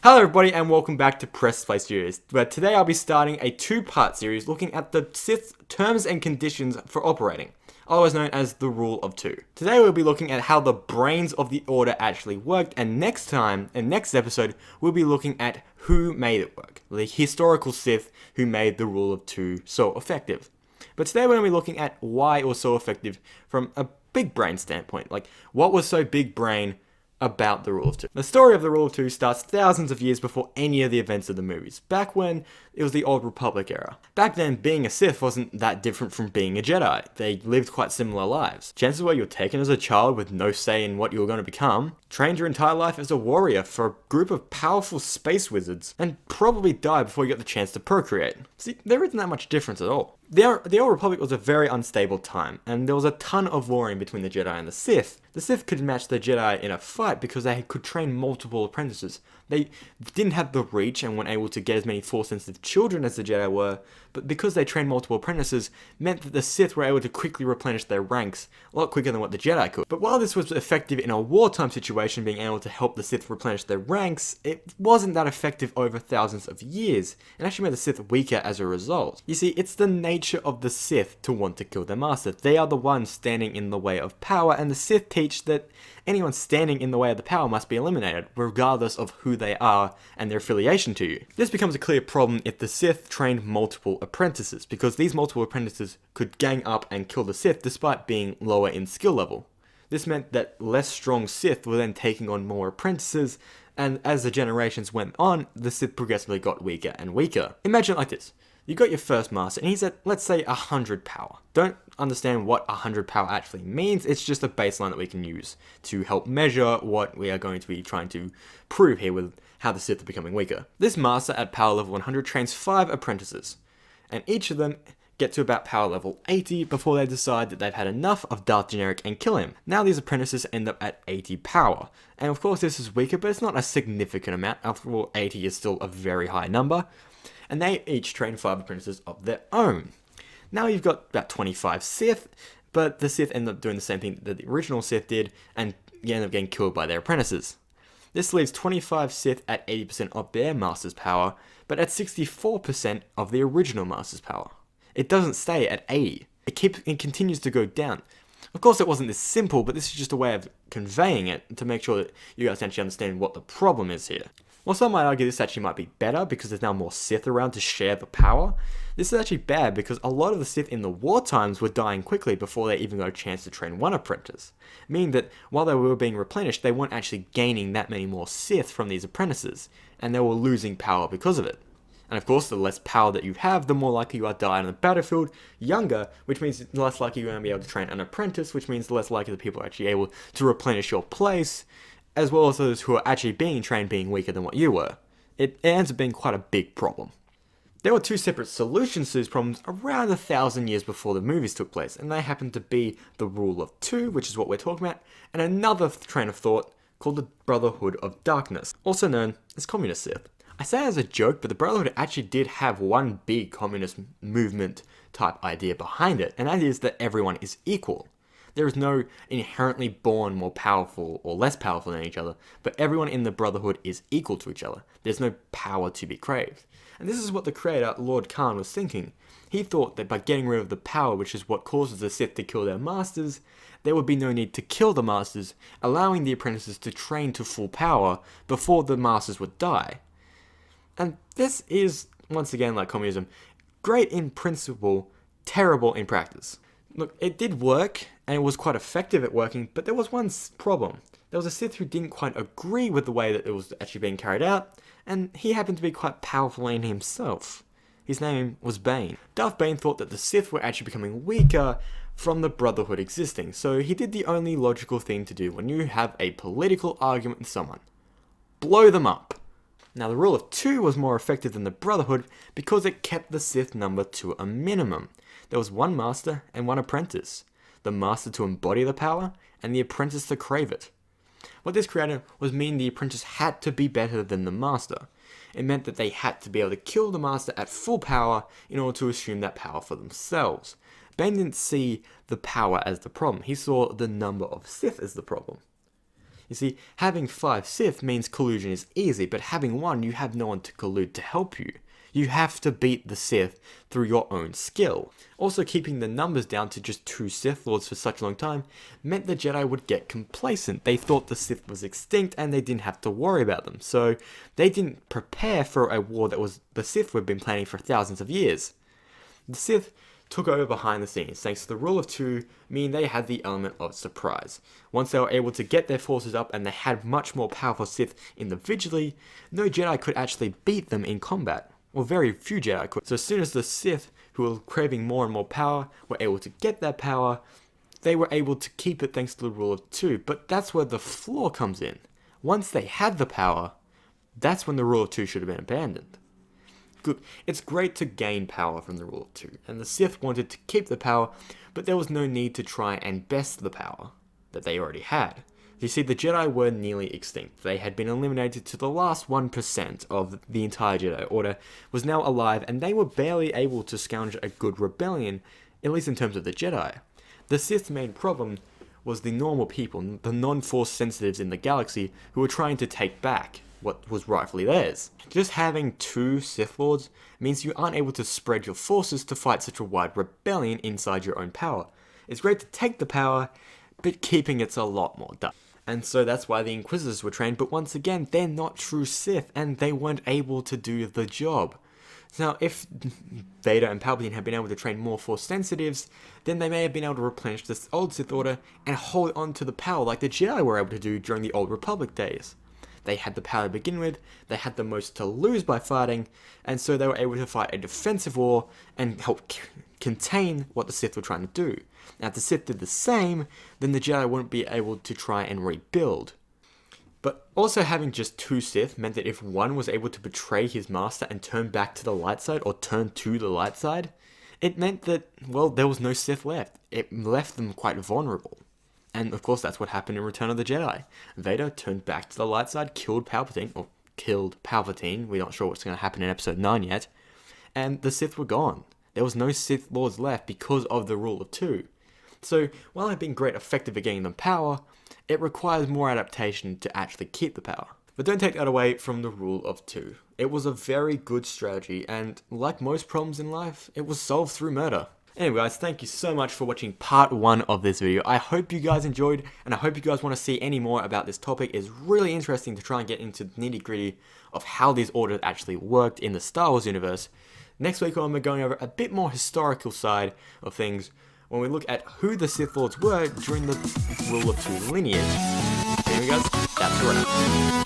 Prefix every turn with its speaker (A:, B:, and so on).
A: Hello everybody and welcome back to PressPlay series, where today I'll be starting a two-part series looking at the Sith terms and conditions for operating, otherwise known as the Rule of Two. Today we'll be looking at how the brains of the Order actually worked, and next episode, we'll be looking at who made it work, the historical Sith who made the Rule of Two so effective. But today we're going to be looking at why it was so effective from a big brain standpoint, like what was so big brain about the Rule of Two. The story of the Rule of Two starts thousands of years before any of the events of the movies, back when it was the Old Republic era. Back then, being a Sith wasn't that different from being a Jedi. They lived quite similar lives. Chances were you're taken as a child with no say in what you were going to become, trained your entire life as a warrior for a group of powerful space wizards, and probably die before you got the chance to procreate. See, there isn't that much difference at all. The Old Republic was a very unstable time, and there was a ton of warring between the Jedi and the Sith. The Sith could match the Jedi in a fight because they could train multiple apprentices. They didn't have the reach and weren't able to get as many Force-sensitive children as the Jedi were, but because they trained multiple apprentices, meant that the Sith were able to quickly replenish their ranks, a lot quicker than what the Jedi could. But while this was effective in a wartime situation, being able to help the Sith replenish their ranks, it wasn't that effective over thousands of years, and actually made the Sith weaker as a result. You see, it's the nature of the Sith to want to kill their master. They are the ones standing in the way of power, and the Sith teach that anyone standing in the way of the power must be eliminated, regardless of who they are and their affiliation to you. This becomes a clear problem if the Sith trained multiple apprentices, because these multiple apprentices could gang up and kill the Sith despite being lower in skill level. This meant that less strong Sith were then taking on more apprentices, and as the generations went on, the Sith progressively got weaker and weaker. Imagine it like this. You got your first master, and he's at, let's say, 100 power. Don't understand what 100 power actually means, it's just a baseline that we can use to help measure what we are going to be trying to prove here with how the Sith are becoming weaker. This master at power level 100 trains 5 apprentices, and each of them get to about power level 80 before they decide that they've had enough of Darth Generic and kill him. Now these apprentices end up at 80 power, and of course this is weaker, but it's not a significant amount. After all, 80 is still a very high number. And they each train 5 apprentices of their own. Now you've got about 25 Sith, but the Sith end up doing the same thing that the original Sith did, and you end up getting killed by their apprentices. This leaves 25 Sith at 80% of their master's power, but at 64% of the original master's power. It doesn't stay at 80. It continues to go down. Of course it wasn't this simple, but this is just a way of conveying it to make sure that you guys actually understand what the problem is here. Well, some might argue this actually might be better because there's now more Sith around to share the power. This is actually bad because a lot of the Sith in the war times were dying quickly before they even got a chance to train one apprentice. Meaning that while they were being replenished, they weren't actually gaining that many more Sith from these apprentices, and they were losing power because of it. And of course, the less power that you have, the more likely you are to die on the battlefield younger, which means the less likely you're going to be able to train an apprentice, which means the less likely that people are actually able to replenish your place, as well as those who are actually being trained being weaker than what you were. It ends up being quite a big problem. There were 2 separate solutions to these problems around 1,000 years before the movies took place, and they happened to be the Rule of Two, which is what we're talking about, and another train of thought called the Brotherhood of Darkness, also known as Communist Sith. I say it as a joke, but the Brotherhood actually did have one big communist movement type idea behind it, and that is that everyone is equal. There is no inherently born more powerful or less powerful than each other, but everyone in the Brotherhood is equal to each other. There's no power to be craved. And this is what the creator, Lord Khan, was thinking. He thought that by getting rid of the power, which is what causes the Sith to kill their masters, there would be no need to kill the masters, allowing the apprentices to train to full power before the masters would die. And this is, once again like communism, great in principle, terrible in practice. Look, it did work, and it was quite effective at working, but there was one problem. There was a Sith who didn't quite agree with the way that it was actually being carried out, and he happened to be quite powerful in himself. His name was Bane. Darth Bane thought that the Sith were actually becoming weaker from the Brotherhood existing, so he did the only logical thing to do when you have a political argument with someone. Blow them up. Now the Rule of Two was more effective than the Brotherhood because it kept the Sith number to a minimum. There was one master and one apprentice. The master to embody the power, and the apprentice to crave it. What this created was mean the apprentice had to be better than the master. It meant that they had to be able to kill the master at full power in order to assume that power for themselves. Bane didn't see the power as the problem, he saw the number of Sith as the problem. You see, having 5 Sith means collusion is easy, but having 1, you have no one to collude to help you. You have to beat the Sith through your own skill. Also, keeping the numbers down to just 2 Sith Lords for such a long time meant the Jedi would get complacent. They thought the Sith was extinct and they didn't have to worry about them. So they didn't prepare for a war that was the Sith would been planning for thousands of years. The Sith took over behind the scenes, thanks to the rule of 2, meaning they had the element of surprise. Once they were able to get their forces up and they had much more powerful Sith individually, no Jedi could actually beat them in combat. Well, very few Jedi could. So as soon as the Sith, who were craving more and more power, were able to get that power, they were able to keep it thanks to the rule of 2. But that's where the flaw comes in. Once they had the power, that's when the rule of 2 should have been abandoned. Good. It's great to gain power from the rule of 2, and the Sith wanted to keep the power, but there was no need to try and best the power that they already had. You see, the Jedi were nearly extinct. They had been eliminated to the last 1% of the entire Jedi Order was now alive, and they were barely able to scrounge a good rebellion, at least in terms of the Jedi. The Sith's main problem was the normal people, the non-Force sensitives in the galaxy, who were trying to take back what was rightfully theirs. Just having 2 Sith Lords means you aren't able to spread your forces to fight such a wide rebellion inside your own power. It's great to take the power, but keeping it's a lot more done. And so that's why the Inquisitors were trained, but once again, they're not true Sith, and they weren't able to do the job. Now, if Vader and Palpatine had been able to train more Force sensitives, then they may have been able to replenish this old Sith Order and hold on to the power like the Jedi were able to do during the Old Republic days. They had the power to begin with, they had the most to lose by fighting, and so they were able to fight a defensive war and help contain what the Sith were trying to do. Now, if the Sith did the same, then the Jedi wouldn't be able to try and rebuild. But also having just 2 Sith meant that if one was able to betray his master and turn back to the light side, or turn to the light side, it meant that, well, there was no Sith left. It left them quite vulnerable. And of course, that's what happened in Return of the Jedi. Vader turned back to the light side, killed Palpatine, we're not sure what's going to happen in Episode 9 yet, and the Sith were gone. There was no Sith Lords left because of the rule of 2. So, while they've been great effective at getting them power, it requires more adaptation to actually keep the power. But don't take that away from the rule of 2. It was a very good strategy, and like most problems in life, it was solved through murder. Anyway guys, thank you so much for watching part 1 of this video. I hope you guys enjoyed, and I hope you guys want to see any more about this topic. It's really interesting to try and get into the nitty gritty of how these orders actually worked in the Star Wars universe. Next week I'm going over a bit more historical side of things when we look at who the Sith Lords were during the Rule of 2 lineage. Anyway guys, that's a wrap.